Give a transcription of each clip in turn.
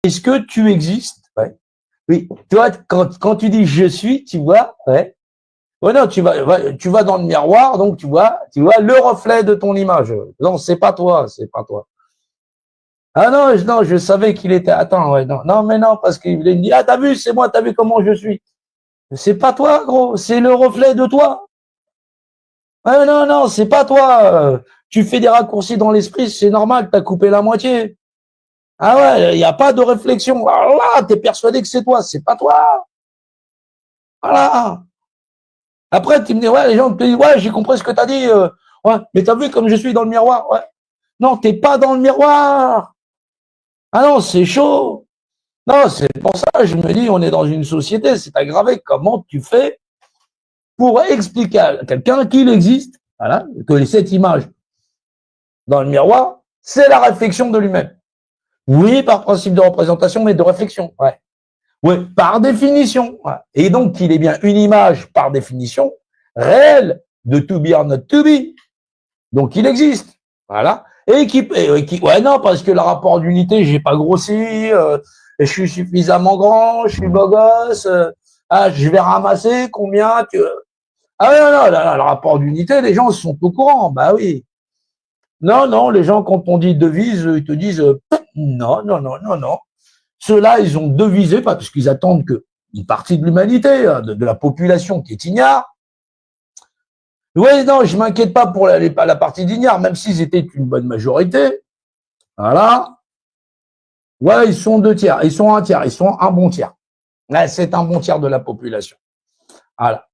est-ce que tu existes? Ouais. Oui, tu vois, quand tu dis je suis, tu vois, ouais. Ouais, non, tu vas dans le miroir, donc tu vois le reflet de ton image. Non, c'est pas toi, c'est pas toi. Ah non, non, je savais qu'il était. Attends, ouais, non, non, mais non, parce qu'il me dit, ah, t'as vu, c'est moi, t'as vu comment je suis. C'est pas toi, gros, c'est le reflet de toi. Ah non, non, c'est pas toi. Tu fais des raccourcis dans l'esprit, c'est normal, t'as coupé la moitié. Ah ouais, il n'y a pas de réflexion. Alors là, t'es persuadé que c'est toi, c'est pas toi. Voilà. Après, tu me dis, ouais, les gens te disent, ouais, j'ai compris ce que t'as dit. Ouais, mais t'as vu comme je suis dans le miroir. Ouais. Non, t'es pas dans le miroir. Ah non, c'est chaud. Non, c'est pour ça, je me dis, on est dans une société, c'est aggravé. Comment tu fais pour expliquer à quelqu'un qu'il existe, voilà, que cette image dans le miroir, c'est la réflexion de lui-même. Oui, par principe de représentation, mais de réflexion. Ouais. Oui, par définition. Ouais. Et donc, qu'il est bien une image, par définition, réelle, de to be or not to be. Donc, il existe. Voilà. Ouais, non, parce que le rapport d'unité, j'ai pas grossi, je suis suffisamment grand, je suis beau gosse, je vais ramasser combien tu... Ah non, non, le rapport d'unité, les gens sont au courant. Bah oui. Non, non, les gens, quand on dit devise, ils te disent, non, non, non, non, non. Ceux-là, ils ont devisé, parce qu'ils attendent que une partie de l'humanité, de la population qui est ignare. Oui, non, je m'inquiète pas pour la partie d'ignare, même s'ils étaient une bonne majorité. Voilà. Ouais, ils sont 2 tiers, ils sont 1 tiers, ils sont un bon tiers. Ouais, c'est un bon tiers de la population. Voilà.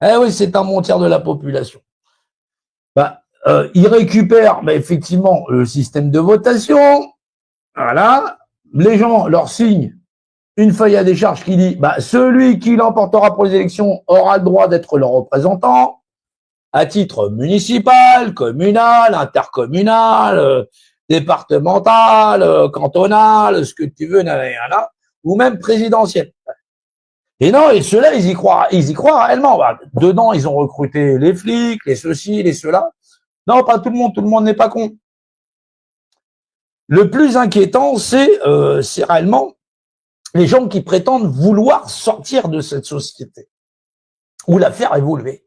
Eh oui, c'est un bon tiers de la population. Bah, ils récupèrent, effectivement, le système de votation. Voilà. Les gens leur signent une feuille à décharge qui dit celui qui l'emportera pour les élections aura le droit d'être le représentant à titre municipal, communal, intercommunal, départemental, cantonal, ce que tu veux, ou même présidentiel. Et non, et ceux-là, ils y croient réellement. Dedans, ils ont recruté les flics, les ceci, les ceux-là. Non, pas tout le monde n'est pas con. Le plus inquiétant, c'est réellement les gens qui prétendent vouloir sortir de cette société ou la faire évoluer.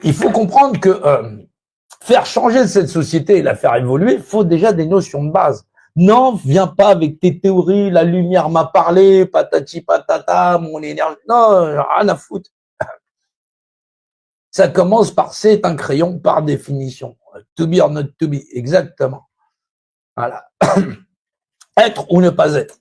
Il faut comprendre que faire changer cette société et la faire évoluer, il faut déjà des notions de base. Non, viens pas avec tes théories, la lumière m'a parlé, patati patata, mon énergie. Non, rien à foutre. Ça commence par c'est un crayon par définition. To be or not to be, exactement. Voilà. Être ou ne pas être.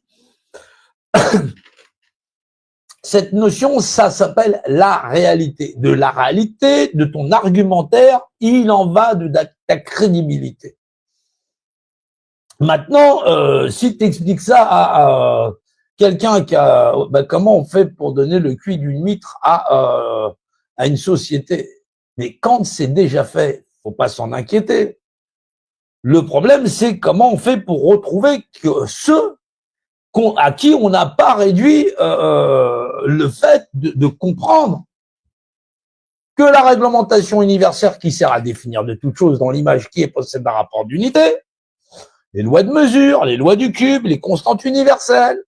Cette notion, ça s'appelle la réalité. De la réalité, de ton argumentaire, il en va de ta crédibilité. Maintenant, si tu expliques ça à quelqu'un qui a... comment on fait pour donner le cuit d'une huître à une société? Mais quand c'est déjà fait, faut pas s'en inquiéter. Le problème, c'est comment on fait pour retrouver que ceux à qui on n'a pas réduit le fait de comprendre que la réglementation universelle qui sert à définir de toutes choses dans l'image qui est possède d'un rapport d'unité, les lois de mesure, les lois du cube, les constantes universelles,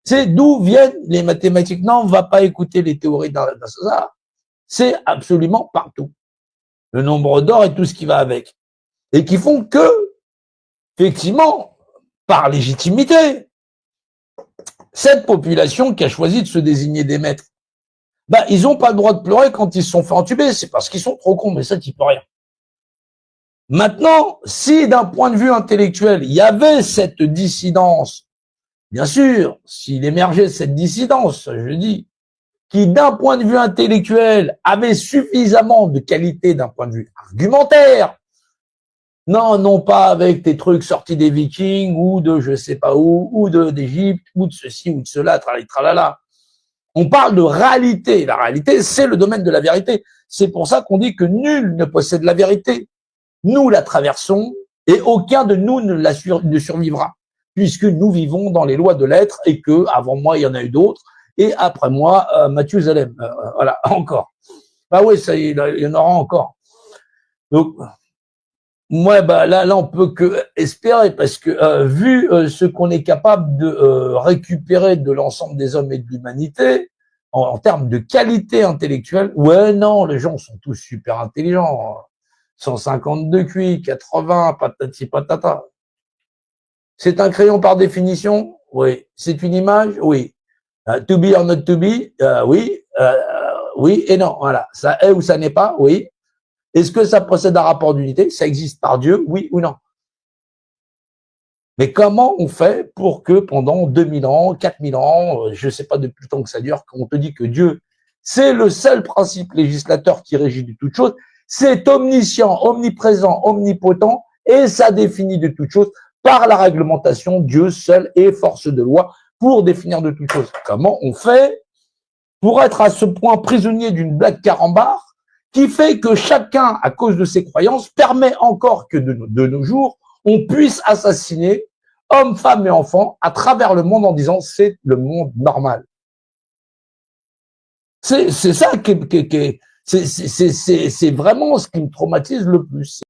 c'est d'où viennent les mathématiques. Non, on ne va pas écouter les théories d'un ça. C'est absolument partout. Le nombre d'or et tout ce qui va avec. Et qui font que, effectivement, par légitimité, cette population qui a choisi de se désigner des maîtres, ils n'ont pas le droit de pleurer quand ils se sont fait entuber. C'est parce qu'ils sont trop cons, mais ça, tu peux rien. Maintenant, si d'un point de vue intellectuel, il y avait cette dissidence, bien sûr, s'il émergeait cette dissidence, je dis, qui d'un point de vue intellectuel avait suffisamment de qualité d'un point de vue argumentaire, non pas avec tes trucs sortis des Vikings ou de je sais pas où, ou d'Égypte, ou de ceci ou de cela, tralala. On parle de réalité. La réalité, c'est le domaine de la vérité. C'est pour ça qu'on dit que nul ne possède la vérité. Nous la traversons et aucun de nous ne survivra, puisque nous vivons dans les lois de l'être et que avant moi, il y en a eu d'autres, et après moi, Mathusalem. Voilà, encore. Oui, ça, il y en aura encore. Donc, Ouais, bah là, on peut que espérer parce que vu ce qu'on est capable de récupérer de l'ensemble des hommes et de l'humanité en termes de qualité intellectuelle, ouais, non, les gens sont tous super intelligents. 152 QI, 80, patati patata. C'est un crayon par définition, oui. C'est une image, oui. To be or not to be, oui, oui et non. Voilà, ça est ou ça n'est pas, oui. Est-ce que ça possède un rapport d'unité? Ça existe par Dieu, oui ou non? Mais comment on fait pour que pendant 2000 ans, 4000 ans, je ne sais pas depuis le temps que ça dure, qu'on te dit que Dieu, c'est le seul principe législateur qui régit de toute chose, c'est omniscient, omniprésent, omnipotent, et ça définit de toute chose par la réglementation, Dieu seul est force de loi pour définir de toute chose. Comment on fait pour être à ce point prisonnier d'une blague carambar qui fait que chacun, à cause de ses croyances, permet encore que de nos jours, on puisse assassiner hommes, femmes et enfants à travers le monde en disant c'est le monde normal. C'est ça c'est vraiment ce qui me traumatise le plus.